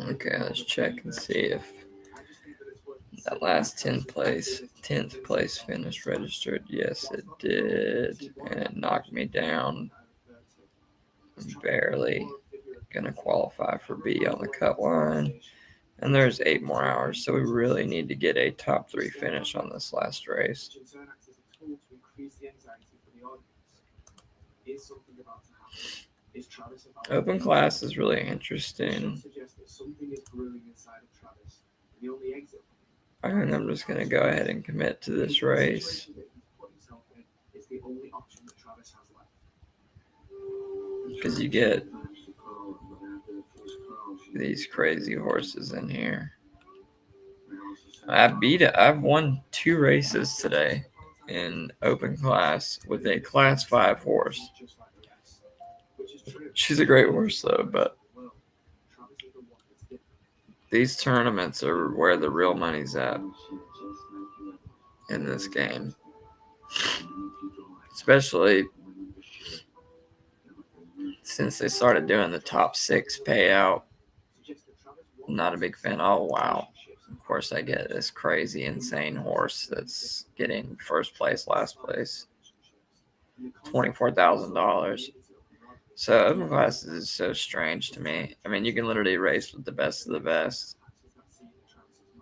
Okay, let's check and see if that last 10th place finish registered. Yes, it did, and it knocked me down. I'm barely gonna qualify for B on the cut line, and there's 8 more hours, so we really need to get a top 3 finish on this last race. Open class is really interesting. I think I'm just gonna go ahead and commit to this race. Because you get these crazy horses in here. I've won 2 races today in open class with a class 5 horse. She's a great horse though, but these tournaments are where the real money's at in this game. Especially since they started doing the top 6 payout. I'm not a big fan. Oh, wow. Of course, I get this crazy, insane horse that's getting first place, last place. $24,000. So open class is so strange to me. I mean, you can literally race with the best of the best.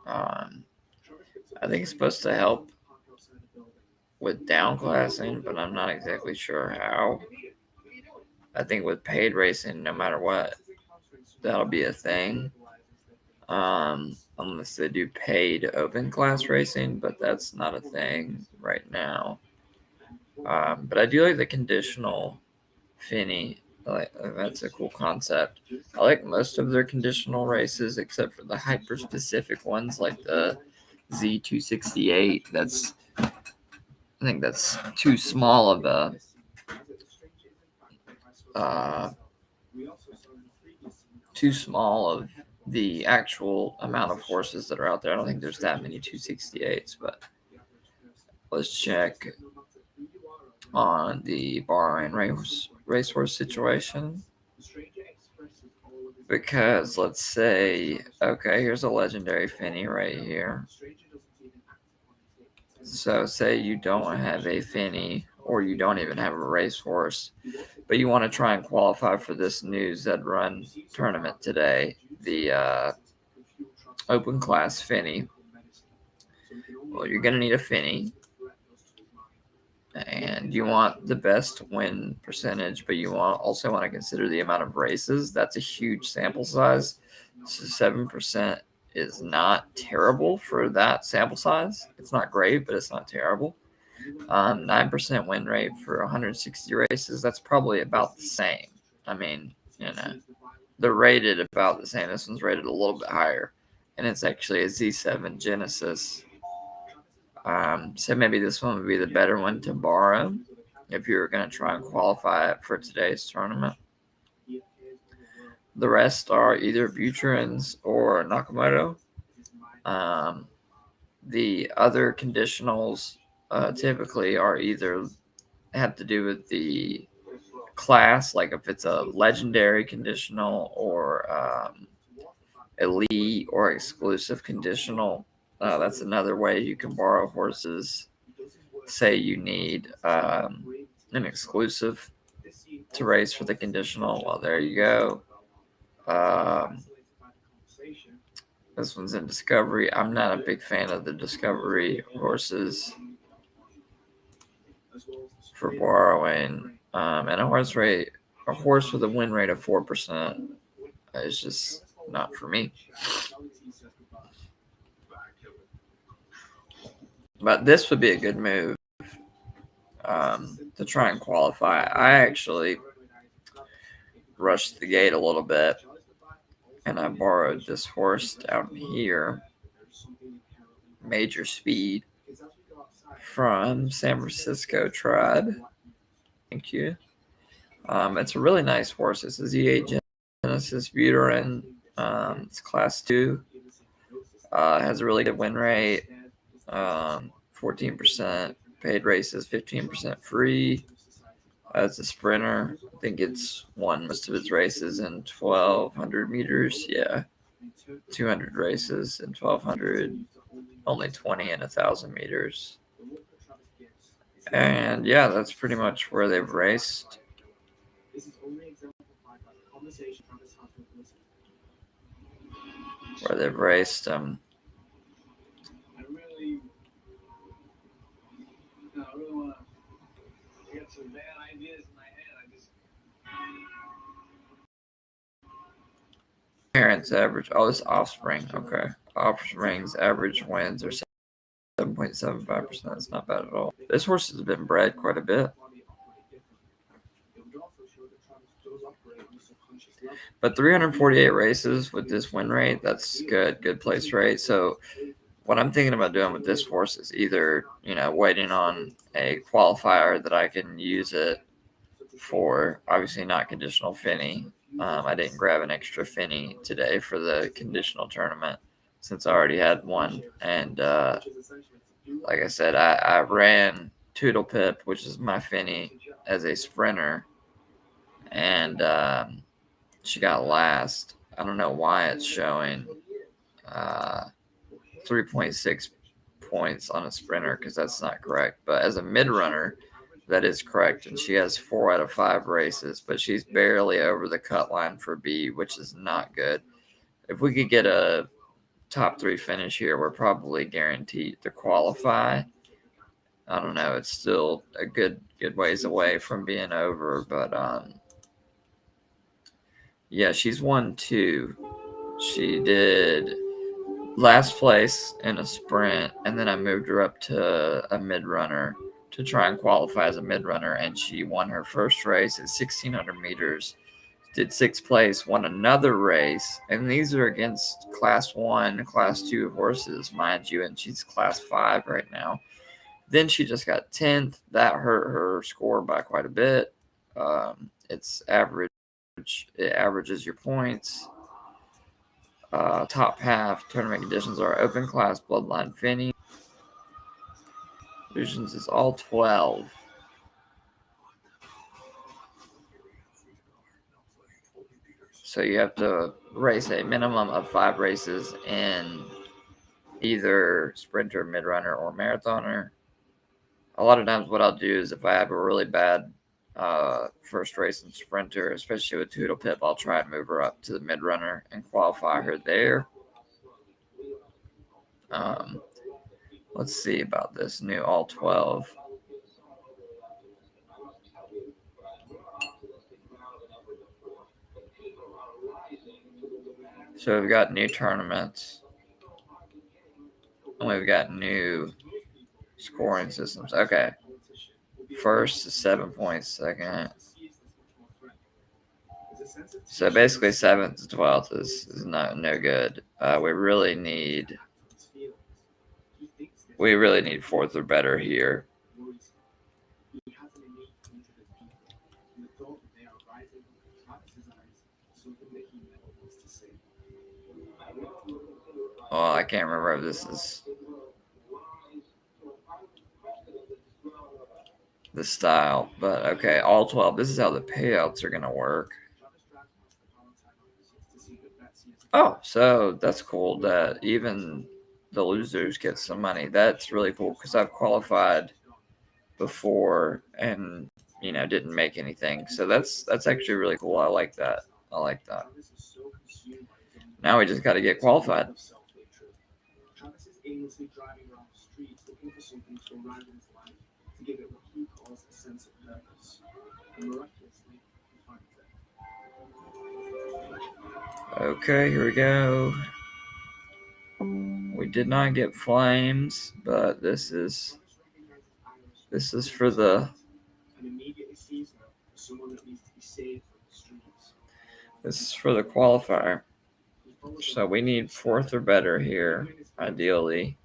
I think it's supposed to help with downclassing, but I'm not exactly sure how. I think with paid racing, no matter what, that'll be a thing. Unless they do paid open class racing, but that's not a thing right now. But I do like the conditional Finney. That's a cool concept. I like most of their conditional races except for the hyper specific ones like the Z268. I think that's too small of the actual amount of horses that are out there. I don't think there's that many 268s, but let's check on the borrowing racehorse situation. Because let's say, okay, here's a legendary Finney right here. So say you don't have a Finney or you don't even have a racehorse, but you want to try and qualify for this new ZED Run tournament today, the open class Finney. Well, you're going to need a Finney. And you want the best win percentage, but you also want to consider the amount of races. That's a huge sample size. So 7% is not terrible for that sample size. It's not great, but it's not terrible. 9% win rate for 160 races. That's probably about the same. I mean, they're rated about the same. This one's rated a little bit higher, and it's actually a Z7 Genesis. So maybe this one would be the better one to borrow if you're going to try and qualify for today's tournament. The rest are either Bucharans or Nakamoto. The other conditionals typically are either have to do with the class, like if it's a legendary conditional or elite or exclusive conditional. That's another way you can borrow horses. Say you need an exclusive to race for the conditional. Well, there you go. This one's in Discovery. I'm not a big fan of the Discovery horses for borrowing. And a horse with a win rate of 4% is just not for me. But this would be a good move to try and qualify. I actually rushed the gate a little bit, and I borrowed this horse down here, Major Speed, from San Francisco Tribe. Thank you. It's a really nice horse. It's a Z8 Genesis Buterin. It's class 2. Has a really good win rate. 14% paid races, 15% free. As a sprinter, I think it's won most of its races in 1,200 meters. Yeah, 200 races in 1,200, only 20 in 1,000 meters. And yeah, that's pretty much where they've raced. Where they've raced. Parents average. Oh, it's offspring. Okay, offspring's average wins are 7.75%. That's not bad at all. This horse has been bred quite a bit. But 348 races with this win rate, that's good. Good place rate. So what I'm thinking about doing with this horse is either, waiting on a qualifier that I can use it for, obviously not conditional Finney. I didn't grab an extra Finney today for the conditional tournament since I already had one. And like I said, I ran Toodle Pip, which is my Finney, as a sprinter. And she got last. I don't know why it's showing 3.6 points on a sprinter because that's not correct. But as a mid runner, that is correct. And she has 4 out of 5 races, but she's barely over the cut line for B, which is not good. If we could get a top 3 finish here, we're probably guaranteed to qualify. I don't know. It's still a good ways away from being over, but yeah, she's won 2. She did last place in a sprint, and then I moved her up to a mid runner to try and qualify as a mid runner, and she won her first race at 1,600 meters. Did 6th place, won another race, and these are against Class 1, Class 2 horses, mind you, and she's Class 5 right now. Then she just got 10th. That hurt her score by quite a bit. It's average. It averages your points. Top half tournament conditions are open class, bloodline Finney. Illusions is all 12. So you have to race a minimum of 5 races in either sprinter, mid runner, or marathoner. A lot of times, what I'll do is if I have a really bad first race in sprinter, especially with Toodle Pip, I'll try and move her up to the mid runner and qualify her there. Let's see about this new all 12. So we've got new tournaments, and we've got new scoring systems. Okay. First is 7 points, second. So basically 7th to 12th is no good. We really need 4th or better here. Well, I can't remember if this is the style, but okay, all 12. This is how the payouts are going to work. Oh, so that's cool that even the losers get some money. That's really cool because I've qualified before and didn't make anything. So that's actually really cool. I like that. Now we just got to get qualified. Travis is aimlessly driving around the streets looking for something to arrive in his life to give it what he calls a sense of purpose. And miraculously, he finds it. Okay, here we go. We did not get flames, but this is for the qualifier. So we need 4th or better here, ideally.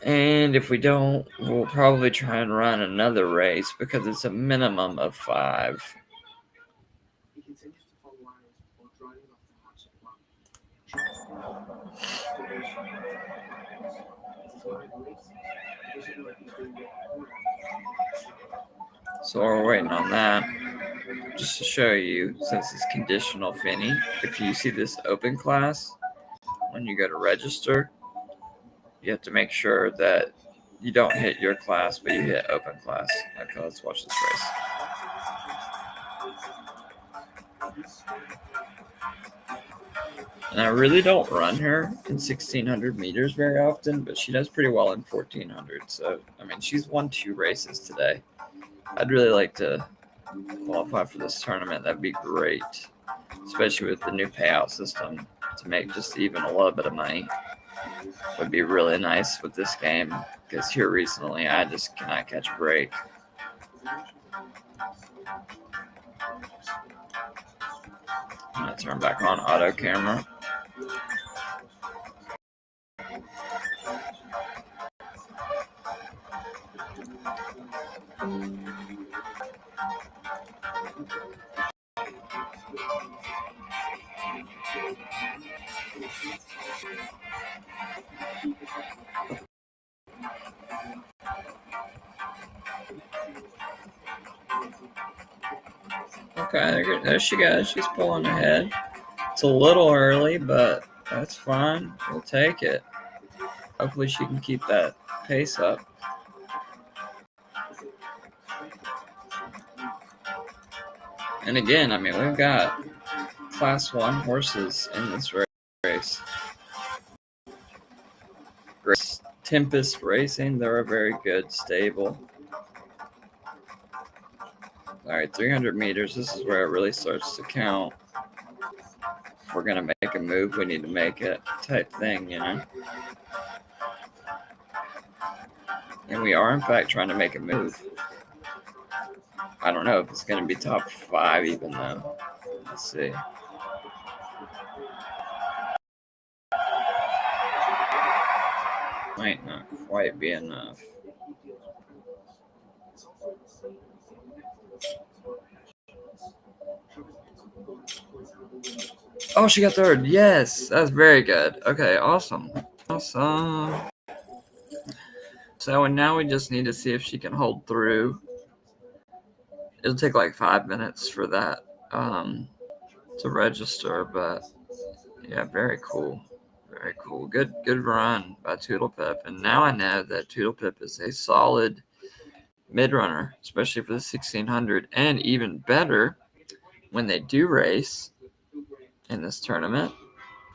And if we don't, we'll probably try and run another race because it's a minimum of 5. So we're waiting on that. Just to show you, since it's conditional Finney, if you see this open class, when you go to register, you have to make sure that you don't hit your class, but you hit open class. Okay, let's watch this race. And I really don't run her in 1600 meters very often, but she does pretty well in 1400. So, I mean, she's won 2 races today. I'd really like to qualify for this tournament. That'd be great, especially with the new payout system to make just even a little bit of money. Would be really nice with this game because here recently I just cannot catch a break. I'm going to turn back on auto camera. Okay, there she goes. She's pulling ahead. It's a little early, but that's fine. We'll take it. Hopefully she can keep that pace up. And again, I mean, we've got Class 1 horses in this race. Tempest Racing, they're a very good stable. All right, 300 meters. This is where it really starts to count. If we're going to make a move, we need to make it type thing, you know? And we are, in fact, trying to make a move. I don't know if it's going to be top 5 even, though. Let's see. Might not quite be enough. Oh, she got third. Yes, that's very good. Okay, awesome. Awesome. So now we just need to see if she can hold through. It'll take like 5 minutes for that to register, but yeah, very cool. Very cool. Good run by Toodlepip. And now I know that Toodlepip is a solid mid-runner, especially for the 1600, and even better when they do race in this tournament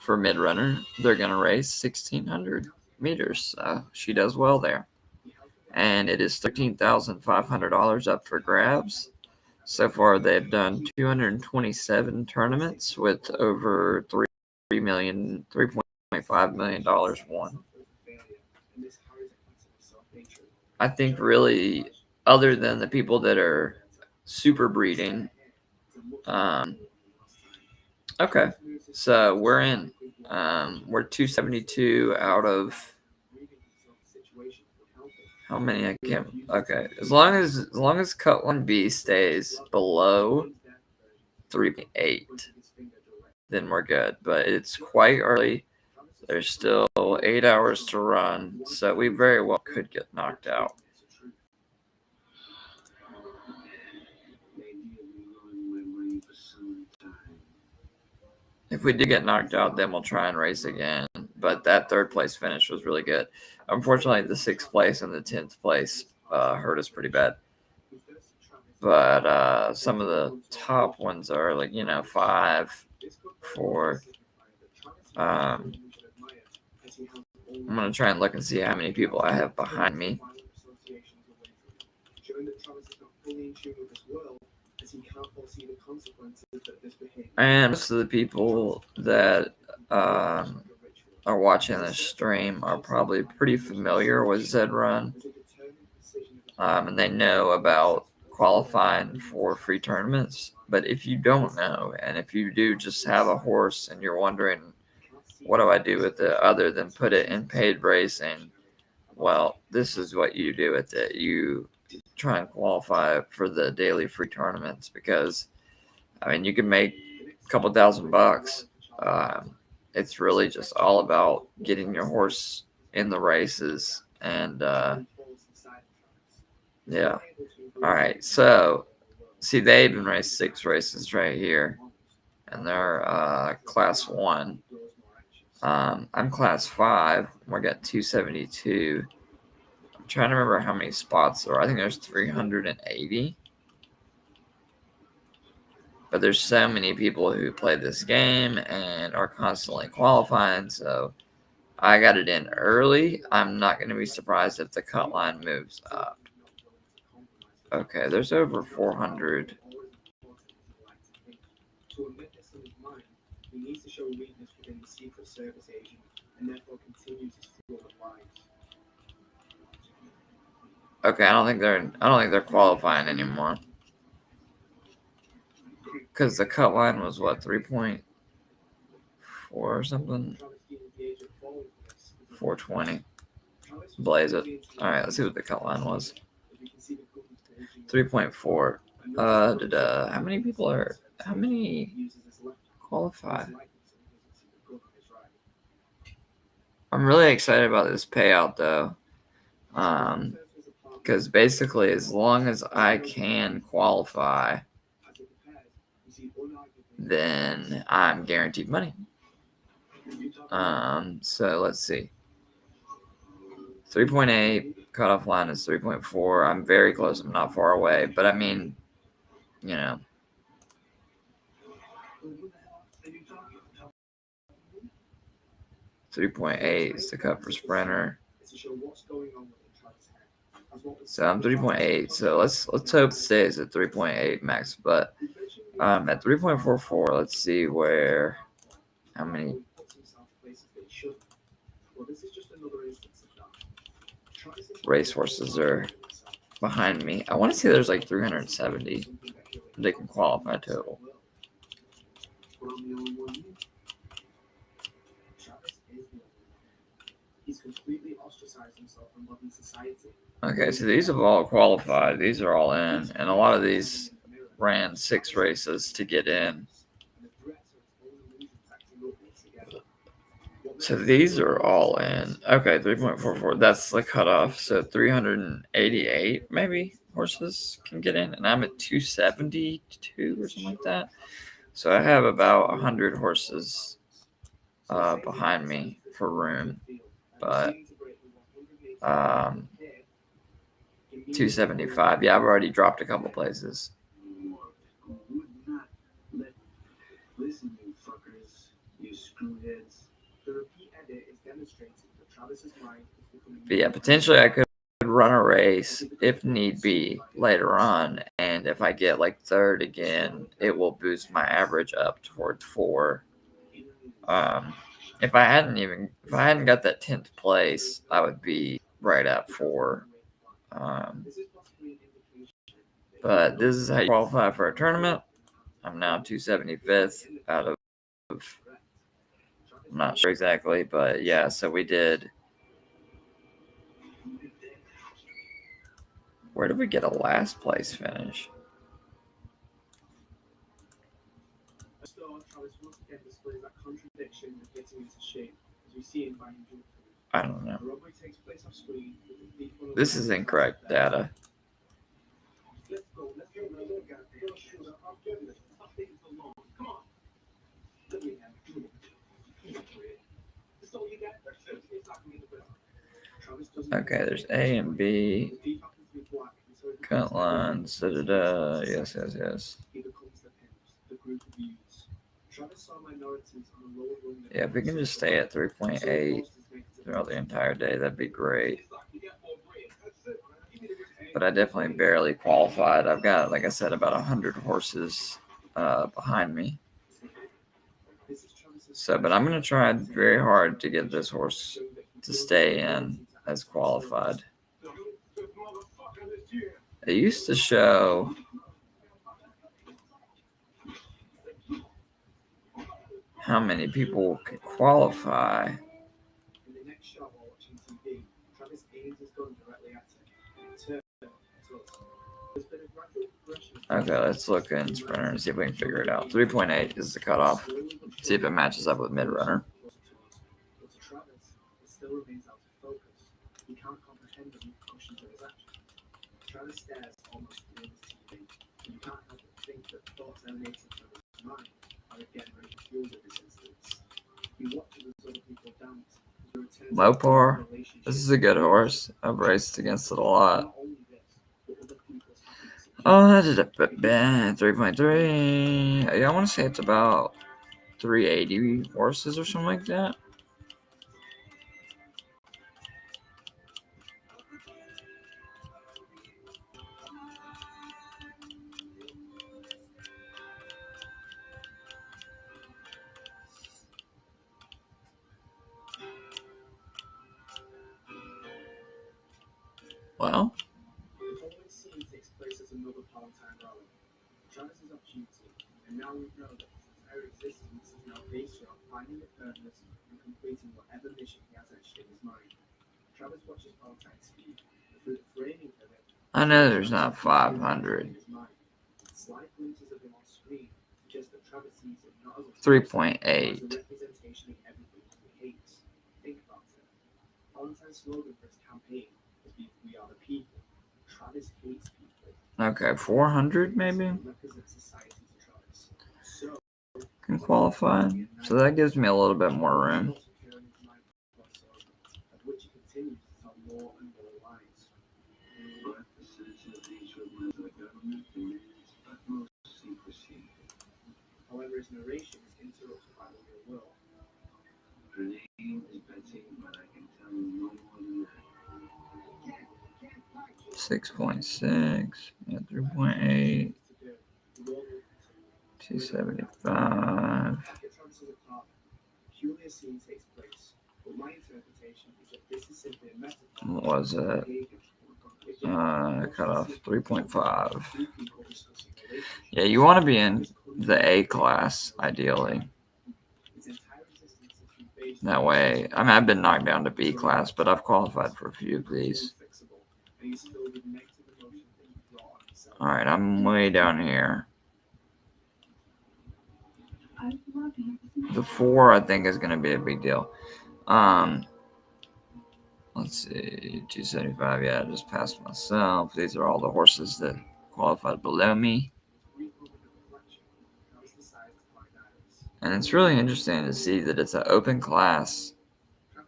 for mid-runner, they're going to race 1600 meters. She does well there. And it is $13,500 up for grabs. So far, they've done 227 tournaments with over $3.5 million won. I think really, other than the people that are super breeding, okay, so we're in. We're 272 out of how many? I can't. Okay, as long as cut 1B stays below 3.8, then we're good. But it's quite early. There's still 8 hours to run, so we very well could get knocked out. If we do get knocked out, then we'll try and race again. But that 3rd place finish was really good. Unfortunately, the 6th place and the 10th place hurt us pretty bad. But some of the top ones are like, 5, 4. I'm going to try and look and see how many people I have behind me. And most of the people that are watching this stream are probably pretty familiar with ZED Run. And they know about qualifying for free tournaments. But if you don't know, and if you do just have a horse and you're wondering, what do I do with it other than put it in paid racing? Well, this is what you do with it. You try and qualify for the daily free tournaments because, I mean, you can make a couple $1,000 it's really just all about getting your horse in the races. And yeah. All right. So, see, they even raced 6 races right here, and they're class 1. I'm class 5. We got 272. I'm trying to remember how many spots there are. I think there's 380. But there's so many people who play this game and are constantly qualifying, so I got it in early. I'm not going to be surprised if the cut line moves up. Okay, there's over 400. Okay, I don't think they're qualifying anymore. Because the cut line was what, 3.4 or something? 420. Blaze it. All right, let's see what the cut line was. 3.4. How many people how many qualify? I'm really excited about this payout though. Because basically, as long as I can qualify, then I'm guaranteed money. So let's see. 3.8 cutoff line is 3.4. I'm very close. I'm not far away, but I mean, you know. 3.8 is the cut for sprinter. So I'm 3.8. So let's hope it stays at 3.8 max. But at 3.44, let's see how many racehorses are behind me. I want to say there's like 370 they can qualify total. Okay, so these have all qualified. These are all in, and a lot of these ran 6 races to get in. So these are all in. Okay, 3.44. That's the cutoff. So 388 maybe horses can get in, and I'm at 272 or something like that. So I have about 100 horses behind me for room, but 275. Yeah, I've already dropped a couple places. But yeah, potentially I could run a race if need be later on, and if I get like 3rd again, it will boost my average up towards 4. If I hadn't got that 10th place, I would be right at 4. But this is how you qualify for a tournament. I'm now 275th out of, I'm not sure exactly, but yeah, so we did. Where did we get a last place finish? I don't know. This is incorrect data. Okay, there's A and B. Cut lines. Yes. Yeah, if we can just stay at 3.8 throughout the entire day, that'd be great. But I definitely barely qualified. I've got, like I said, about 100 horses behind me. So, but I'm going to try very hard to get this horse to stay in as qualified. It used to show how many people could qualify. Okay, let's look in sprinter and see if we can figure it out. 3.8 is the cutoff. See if it matches up with mid runner. still remains out of focus. He can't comprehend the repercussions of his actions. Travis stares almost through his TV, and you can't help but think that the thoughts emanating from his mind are again running fueled in this instance. He watches as other people dance, as he returns Mopar. This is a good horse. I've raced against it a lot. not only this, but other people's happiness. Oh, that did it. 3.3. Yeah, I want to say it's about 380 horses or something like that. Well, The following scene takes place at another Palatine rally. Travis is off duty, and now we know that his entire existence is now based around finding a purpose and completing whatever mission he has etched in his mind. Travis watches Palatine speak, and through the framing of it, I know there's not 500. slight glimpses of him on screen suggest that Travis sees him not as a 3.8. representation of everything he hates. Think about it. Palatine's slogan for his campaign has been "We are the people." Travis hates people. Okay, 400 maybe Represents society to Travis. So can qualify. So that gives me a little bit more room. of which he continues to tell more and more lies. However, his narration is interrupted by the real world. Her name is Betsy, but I can tell you no more than that. 6.6. Yeah, 3.8. 275. After Travis's apartment, a peculiar scene takes place, but my interpretation is that this is simply a metaphor. What was it? Cut off 3.5. Yeah, you want to be in the A class, ideally. That way, I mean, I've been knocked down to B class, but I've qualified for a few of these. All right, I'm way down here. The 4, I think, is going to be a big deal. Let's see, 275. Yeah, I just passed myself. These are all the horses that qualified below me. And it's really interesting to see that it's an open class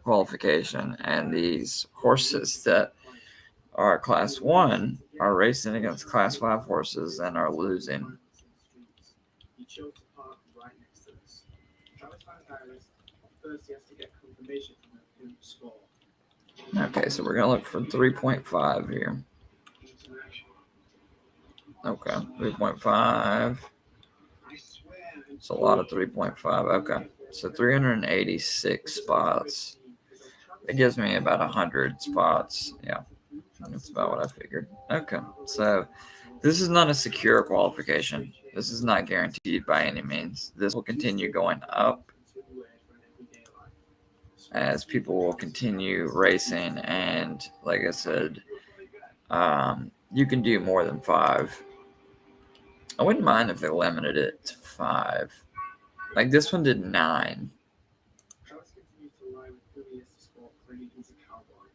qualification, and these horses that are class 1 are racing against class 5 horses and are losing. He chose to park right next to this. Travis finds Iris. First, he has to get confirmation from her who score. Okay, so we're going to look for 3.5 here. Okay, 3.5. It's a lot of 3.5. Okay, so 386 spots. It gives me about 100 spots. Yeah, that's about what I figured. Okay, so this is not a secure qualification. This is not guaranteed by any means. This will continue going up as people will continue racing. And like I said, you can do more than 5. I wouldn't mind if they limited it to 5. Like this one did 9. Travis continues to lie with who he is to sport, claiming he's a cowboy.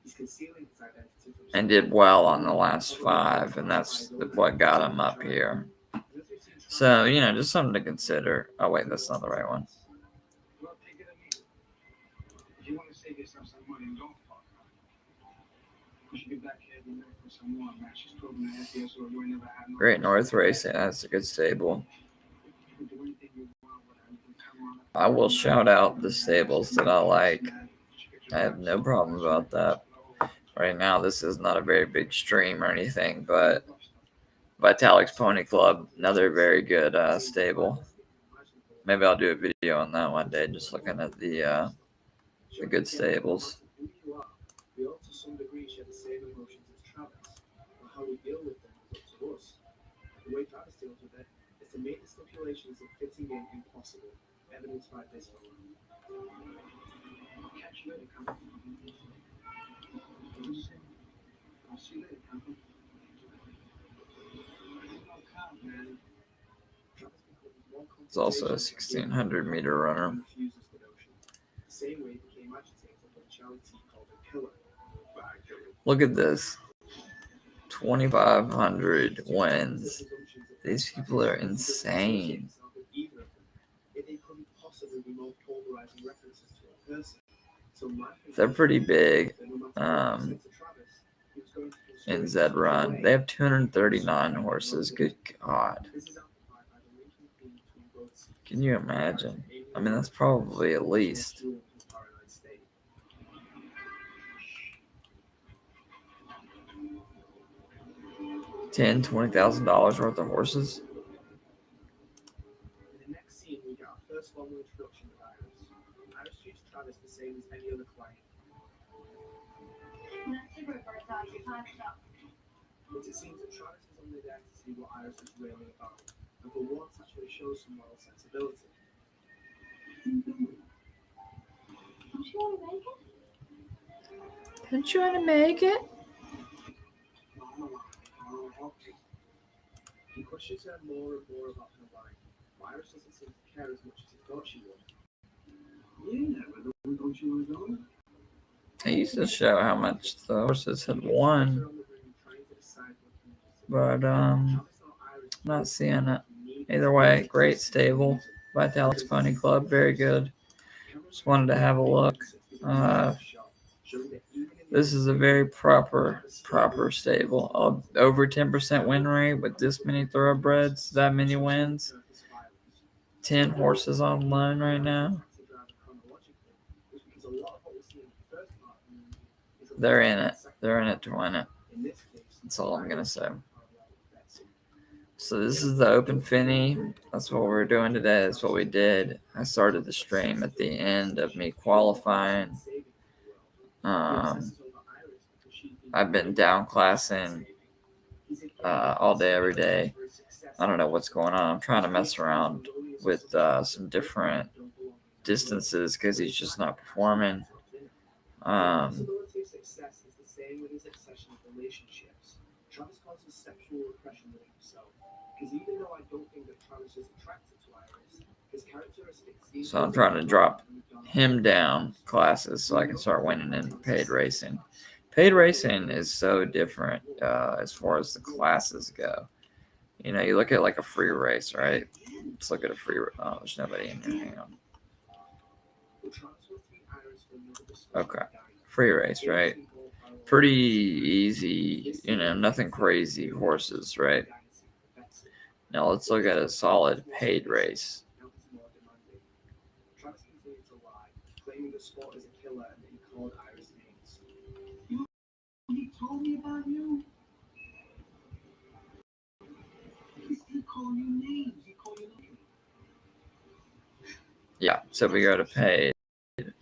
He's concealing his identity from And did well on the last 5, and that's what got him up here. So, just something to consider. Oh, wait, that's not the right one. If you want to save yourself some money, don't fuck her. You should get back here and work for some more matches. Proven the FPS or we never had no. Great North Racing. That's a good stable. You can do anything you want, whatever. You can come on. I will shout out the stables that I like. I have no problem about that. Right now, this is not a very big stream or anything, but Vitalik's Pony Club, another very good stable. Maybe I'll do a video on that one day, just looking at the good stables. We all to some degree share the same emotions as Travis, but how we deal with them is up to us. The way Travis deals with it is to make the stipulations of fitting in impossible, evidenced by this one. Catch you later, come. I'll see you later, come. Man. It's also a 1,600 meter runner. Refuses the notion. The same way he became agitated when specialty called a killer. Look at this. 2,500 wins. These people are insane. They're pretty big in ZED Run. They have 239 horses. Good God. Can you imagine? I mean, that's probably at least $10,000-$20,000 worth of horses. In the next scene, we get our first formal introduction of Iris. Iris treats Travis the same as any other client. But it seems that Travis is only there to see what Iris is really about, and for once actually shows some moral sensibility. Don't you want to make it? He questions her more and more about her life. Iris doesn't seem to care as much as he thought she would. You never thought you were going. They used to show how much the horses had won, but not seeing it. Either way, great stable. Vitalis Pony Club, very good. Just wanted to have a look. This is a very proper stable. Over 10% win rate with this many thoroughbreds, that many wins. 10 horses on loan right now. They're in it. They're in it to win it. That's all I'm going to say. So this is the Open Finney. That's what we're doing today. That's what we did. I started the stream at the end of me qualifying. I've been down classing all day, every day. I don't know what's going on. I'm trying to mess around with some different distances because he's just not performing. Travis causes sexual repression within himself, because even though I don't think that Travis is attracted to Iris, his characteristics. So I'm trying to drop him down classes so I can start winning in paid racing. Paid racing is so different as far as the classes go. You know, you look at like a free race, right? Let's look at a free. Oh, there's nobody in here. Hang on. Okay, free race, right? Pretty easy, you know, nothing crazy horses, right? Now let's look at a solid paid race. Travis continued to lie, claiming the sport is a killer and that he called Iris names. He told me about you. He called you names. He called you names. Yeah, so we go to paid.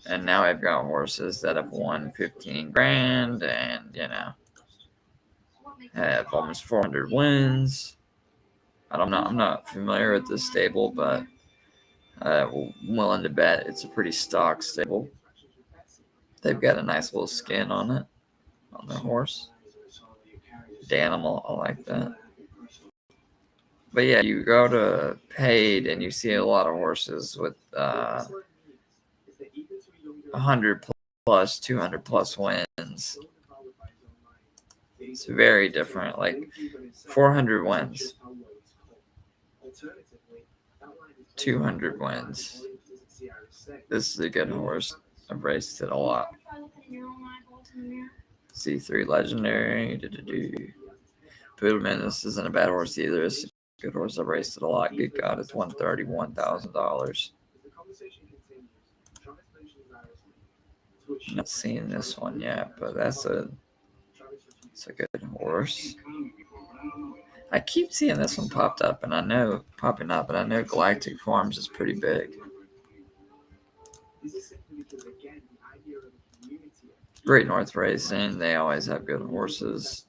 And now I've got horses that have won 15 grand and, you know, have almost 400 wins. I'm not familiar with this stable, but I'm willing to bet it's a pretty stock stable. They've got a nice little skin on it, on their horse. Danimal, I like that. But yeah, you go to paid and you see a lot of horses with 100 plus, 200 plus wins. It's very different, like 400 wins, 200 wins. This is a good horse. I've raced it a lot. C3 Legendary. Poodleman, this isn't a bad horse either. It's a good horse. I've raced it a lot. Good God, it's $131,000. Not seeing this one yet, but it's a good horse. I keep seeing this one popping up, and I know Galactic Farms is pretty big. Great North Racing, they always have good horses.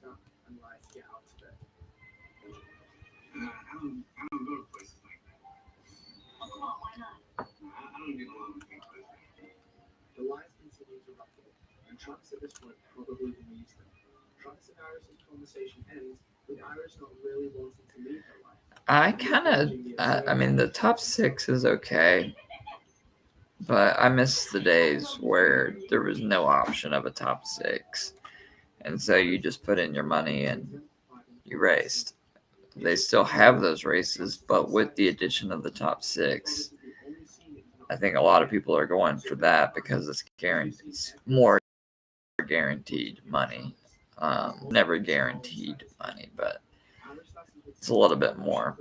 The lies continue to ruffle, and Travis at this point probably believes them. Travis and Iris' conversation ends with Iris not really wanting to leave her life. I mean, the top 6 is okay. But I miss the days where there was no option of a top 6. And so you just put in your money and you raced. They still have those races, but with the addition of the top 6, I think a lot of people are going for that because it's more guaranteed money. Never guaranteed money, but it's a little bit more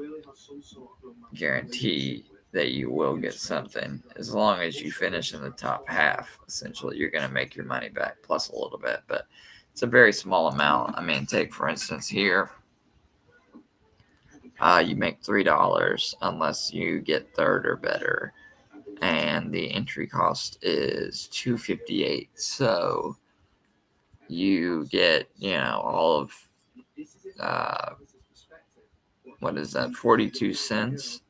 guarantee that you will get something as long as you finish in the top half. Essentially, you're going to make your money back plus a little bit, but it's a very small amount. I mean, take for instance here, you make $3 unless you get third or better, and the entry cost is $2.58. So you get all of what is that, 42 cents,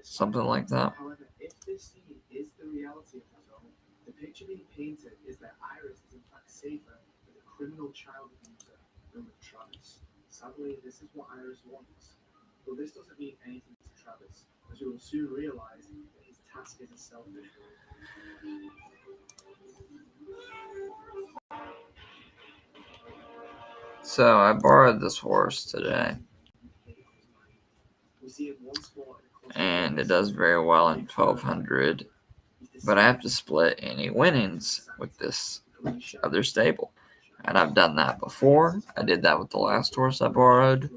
something like that. However, if this scene is the reality of his own, the picture being painted is that Iris is in fact safer with a criminal child abuser than with Travis. Sadly, this is what Iris wants. But this doesn't mean anything to Travis, as we will soon realize that his task is a selfish one. So I borrowed this horse today, and it does very well in 1200, but I have to split any winnings with this other stable. And I've done that before. I did that with the last horse I borrowed.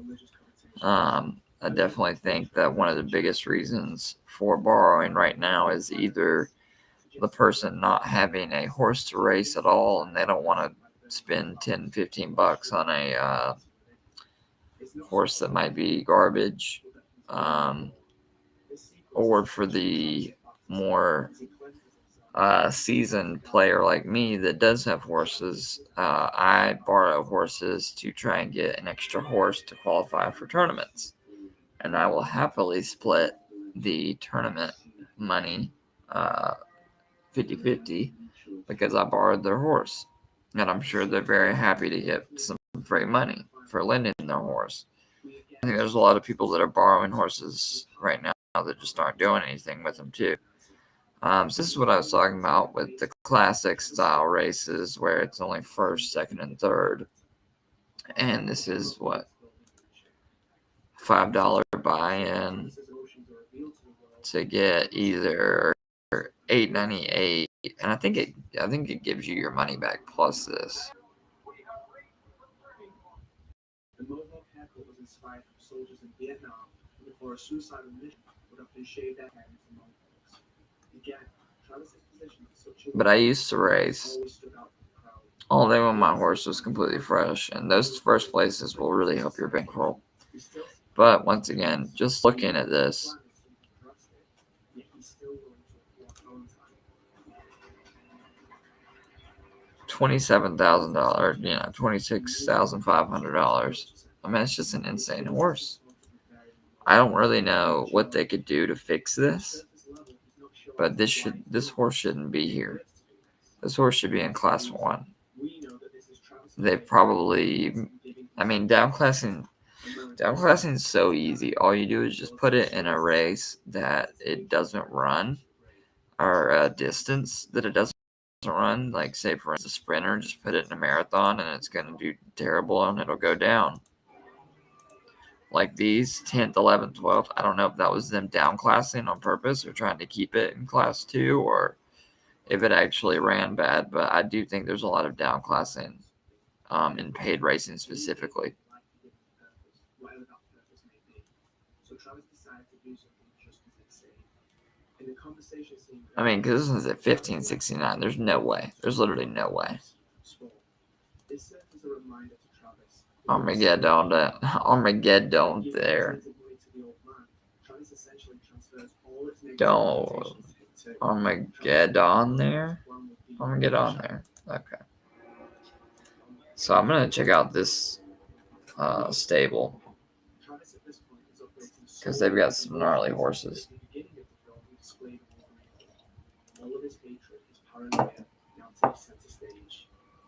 I definitely think that one of the biggest reasons for borrowing right now is either the person not having a horse to race at all and they don't want to spend 10, 15 bucks on a horse that might be garbage, or for the more seasoned player like me that does have horses. I borrow horses to try and get an extra horse to qualify for tournaments, and I will happily split the tournament money 50-50 because I borrowed their horse, and I'm sure they're very happy to get some free money for lending their horse. I think there's a lot of people that are borrowing horses right now that just aren't doing anything with them too. So this is what I was talking about with the classic style races where it's only first, second, and third. And this is what, $5 buy-in to get either $8.98, and I think it gives you your money back plus this. The Mohawk haircut was inspired from soldiers in Vietnam who, before a suicidal mission, would often shave their hair into mohawks. Again, Travis's position is such a But I used to race always stood out from the crowd. all day when my horse was completely fresh, and those first places will really help your bankroll. But once again, just looking at this, $27,000, $26,500. I mean, it's just an insane horse. I don't really know what they could do to fix this, but this horse shouldn't be here. This horse should be in class 1. They probably, I mean, downclassing is so easy. All you do is just put it in a race that it doesn't run, or a distance that it doesn't run. Like, say for instance, a sprinter, just put it in a marathon and it's going to do terrible and it'll go down. Like these 10th, 11th, 12th, I don't know if that was them downclassing on purpose or trying to keep it in class 2, or if it actually ran bad. But I do think there's a lot of downclassing in paid racing specifically. I mean, because this is at 1569. There's no way. There's literally no way. Armageddon there. Don't. Armageddon there? Armageddon there. Okay. So I'm going to check out this stable, because they've got some gnarly horses.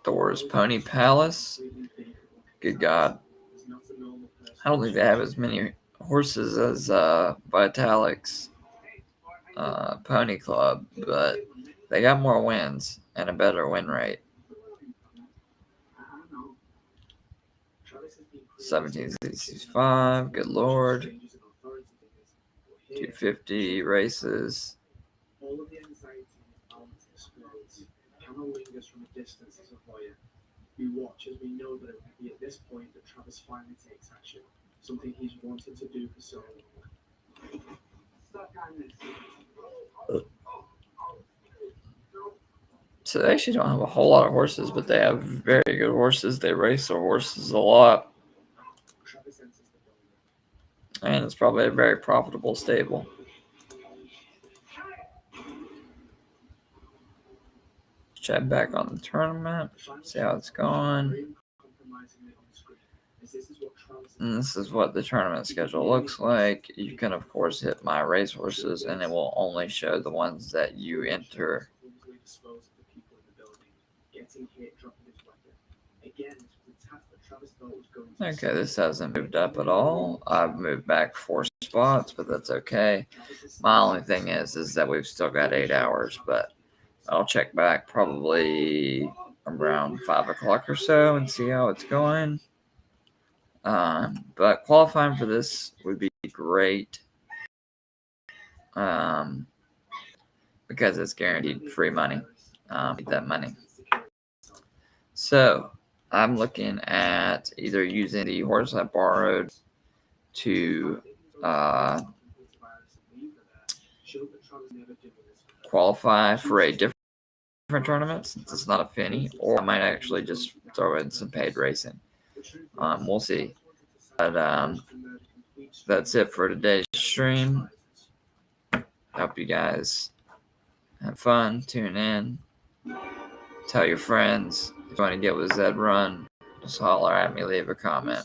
Thor's Pony Palace. Good God. I don't think they have as many horses as Vitalics. Pony Club, but they got more wins and a better win rate. 1765, good lord. 250 races. All of the anxiety and balance explodes. Camera lingers from a distance as a voyeur. We watch as we know that it will be at this point that Travis finally takes action, something he's wanted to do for so long. So they actually don't have a whole lot of horses, but they have very good horses. They race their horses a lot. Travis enters the building. And it's probably a very profitable stable. Check back on the tournament, see how it's going. And this is what the tournament schedule looks like. You can, of course, hit my racehorses, and it will only show the ones that you enter. Okay, this hasn't moved up at all. I've moved back 4 spots, but that's okay. My only thing is that we've still got 8 hours, but I'll check back probably around 5 o'clock or so and see how it's going. But qualifying for this would be great because it's guaranteed free money. Get that money. So I'm looking at either using the horse I borrowed to qualify for a different tournament since it's not a Finney, or I might actually just throw in some paid racing. We'll see. But that's it for today's stream. Hope you guys have fun. Tune in. Tell your friends. If you want to get with ZED Run, just holler at me. Leave a comment.